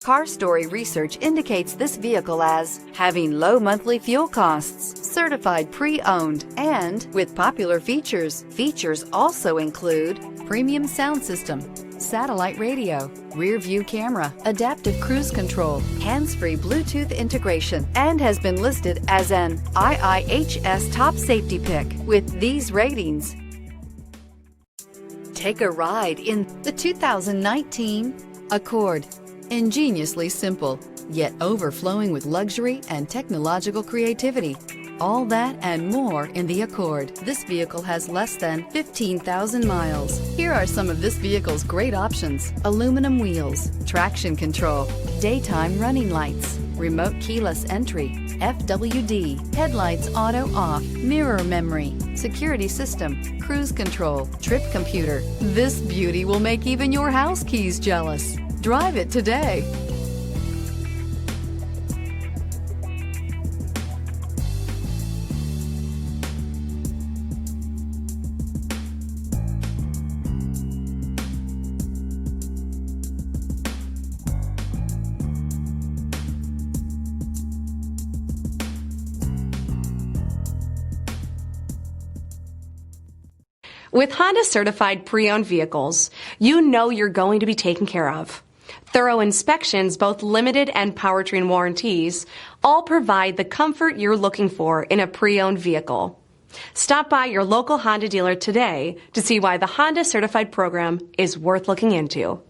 Car Story research indicates this vehicle as having low monthly fuel costs, certified pre-owned, and with popular features. Features also include premium sound system, satellite radio, rear view camera, adaptive cruise control, hands-free Bluetooth integration, and has been listed as an IIHS top safety pick with these ratings. Take a ride in the 2019 Accord. Ingeniously simple, yet overflowing with luxury and technological creativity. All that and more in the Accord. This vehicle has less than 15,000 miles. Here are some of this vehicle's great options: aluminum wheels, traction control, daytime running lights, remote keyless entry, FWD, headlights auto off, mirror memory, security system, cruise control, trip computer. This beauty will make even your house keys jealous. Drive it today. With Honda certified pre-owned vehicles, you know you're going to be taken care of. Thorough inspections, both limited and powertrain warranties, all provide the comfort you're looking for in a pre-owned vehicle. Stop by your local Honda dealer today to see why the Honda Certified program is worth looking into.